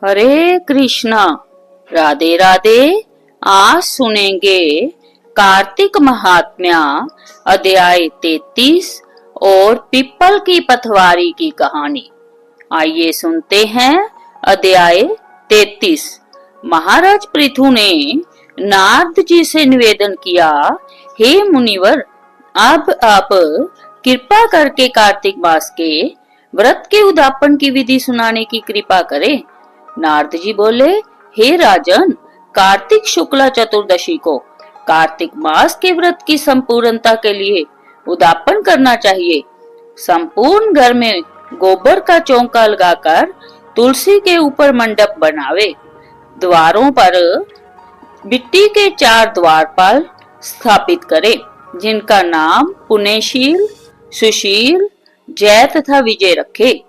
हरे कृष्णा, राधे राधे। आज सुनेंगे कार्तिक महात्म्य अध्याय 33 और पिप्पल की पथवारी की कहानी। आइए सुनते हैं अध्याय 33। महाराज पृथु ने नारद जी से निवेदन किया, हे मुनिवर, अब आप कृपा करके कार्तिक मास के व्रत के उद्यापन की विधि सुनाने की कृपा करें। नारद जी बोले, हे राजन, कार्तिक शुक्ला चतुर्दशी को कार्तिक मास के व्रत की संपूर्णता के लिए उद्यापन करना चाहिए। संपूर्ण घर में गोबर का चौका लगाकर तुलसी के ऊपर मंडप बनावे। द्वारों पर मिट्टी के 4 द्वारपाल स्थापित करे, जिनका नाम पुण्यशील, सुशील, जय तथा विजय रखे।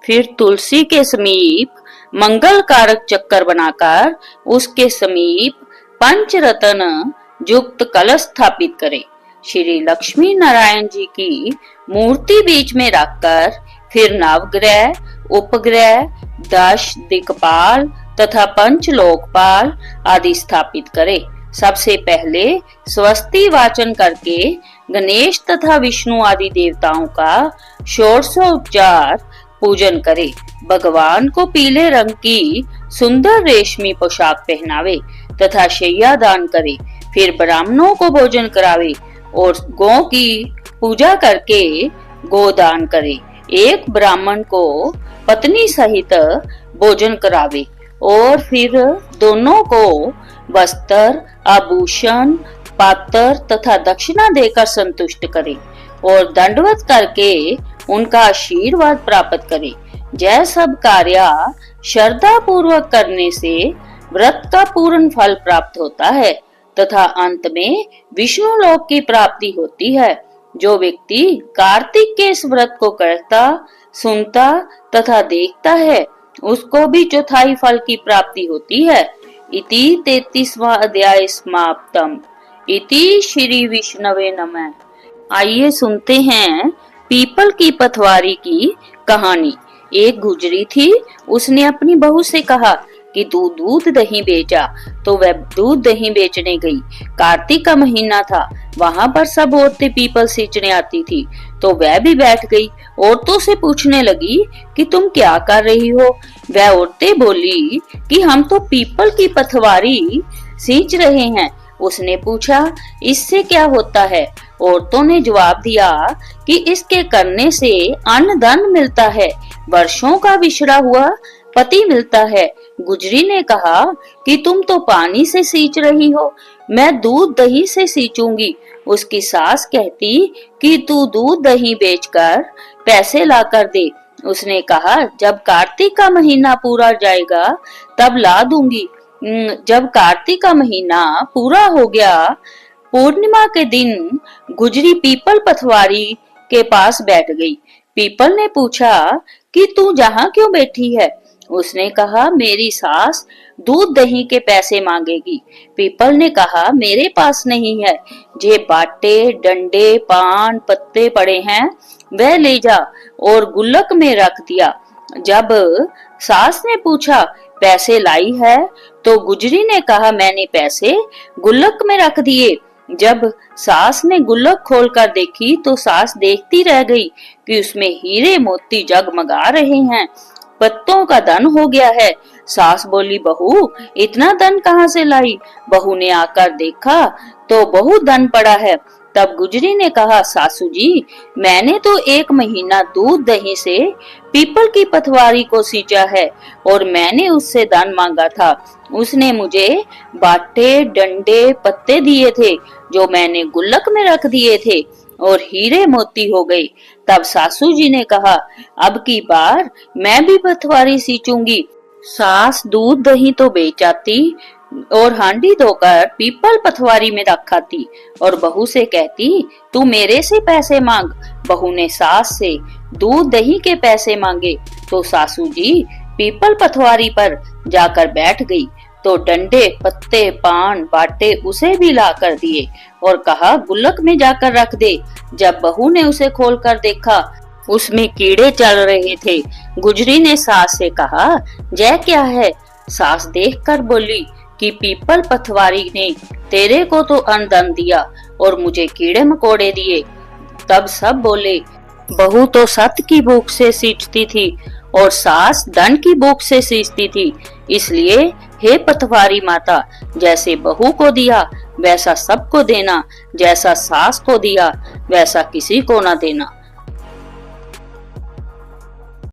फिर तुलसी के समीप मंगल कारक चक्कर बनाकर उसके समीप पंचरत्न युक्त कलश स्थापित करे। श्री लक्ष्मी नारायण जी की मूर्ति बीच में रखकर फिर नवग्रह, उपग्रह, 10 दिक्पाल तथा 5 लोकपाल आदि स्थापित करे। सबसे पहले स्वस्ति वाचन करके गणेश तथा विष्णु आदि देवताओं का षोडशोपचार पूजन करे। भगवान को पीले रंग की सुंदर रेशमी पोशाक पहनावे तथा शैया दान करे। फिर ब्राह्मणों को भोजन करावे और गौ की पूजा करके गोदान करे। एक ब्राह्मण को पत्नी सहित भोजन करावे और फिर दोनों को वस्त्र, आभूषण, पात्र तथा दक्षिणा देकर संतुष्ट करे और दंडवत करके उनका आशीर्वाद प्राप्त करे। यह सब कार्य श्रद्धा पूर्वक करने से व्रत का पूर्ण फल प्राप्त होता है तथा अंत में विष्णु लोक की प्राप्ति होती है। जो व्यक्ति कार्तिक के इस व्रत को करता, सुनता तथा देखता है, उसको भी चौथाई फल की प्राप्ति होती है। इति 33वां अध्याय समाप्तम। इति श्री विष्णवे नमः। आइए सुनते हैं पीपल की पथवारी की कहानी। एक गुजरी थी, उसने अपनी बहू से कहा कि तू दूध दही बेचा, तो वह दूध दही बेचने गई। कार्तिक का महीना था, वहां पर सब औरतें पीपल सींचने आती थी, तो वह भी बैठ गई। औरतों से पूछने लगी कि तुम क्या कर रही हो? वह औरतें बोली कि हम तो पीपल की पथवारी सींच रहे हैं। उसने पूछा, इससे क्या होता है? औरतों ने जवाब दिया कि इसके करने से अन्न धन मिलता है, वर्षों का बिछड़ा हुआ पति मिलता है। गुजरी ने कहा कि तुम तो पानी से सींच रही हो, मैं दूध दही से सींचूंगी। उसकी सास कहती कि तू दूध दही बेचकर पैसे लाकर दे। उसने कहा, जब कार्तिक का महीना पूरा जाएगा तब ला दूंगी। जब कार्तिक का महीना पूरा हो गया, पूर्णिमा के दिन गुजरी पीपल पथवारी के पास बैठ गई। पीपल ने पूछा कि तू जहाँ क्यों बैठी है? उसने कहा, मेरी सास दूध दही के पैसे मांगेगी। पीपल ने कहा, मेरे पास नहीं है, जे बाटे, डंडे, पान, पत्ते पड़े हैं वह ले जा, और गुल्लक में रख दिया। जब सास ने पूछा, पैसे लाई है? तो गुजरी ने कहा, मैंने पैसे गुल्लक में रख दिए। जब सास ने गुल्लक खोलकर देखी तो सास देखती रह गई कि उसमें हीरे मोती जगमगा रहे हैं। पत्तों का धन हो गया है। सास बोली, बहू, इतना धन कहाँ से लाई? बहू ने आकर देखा तो बहुत धन पड़ा है। तब गुजरी ने कहा, सासू जी, मैंने तो 1 महीना दूध दही से पीपल की पथवारी को सींचा है और मैंने उससे दान मांगा था। उसने मुझे बाटे, डंडे, पत्ते दिए थे, जो मैंने गुल्लक में रख दिए थे और हीरे मोती हो गई। तब सासू जी ने कहा, अब की बार मैं भी पथवारी सींचूंगी। सास दूध दही तो बेच आती और हांडी धोकर पीपल पथवारी में रखाती और बहू से कहती, तू मेरे से पैसे मांग। बहू ने सास से दूध दही के पैसे मांगे तो सासू जी पीपल पथवारी पर जाकर बैठ गई तो डंडे, पत्ते, पान, बाटे उसे भी ला कर दिए और कहा, गुल्लक में जाकर रख दे। जब बहू ने उसे खोलकर देखा उसमें कीड़े चल रहे थे। गुजरी ने सास से कहा, जय क्या है? सास देखकर बोली कि पीपल पथवारी ने तेरे को तो अन्न दिया और मुझे कीड़े मकोड़े दिए। तब सब बोले, बहू तो सत की भूख से सींचती थी और सास धन की भूख से सींचती थी, इसलिए हे पथवारी माता, जैसे बहू को दिया वैसा सबको देना, जैसा सास को दिया वैसा किसी को न देना।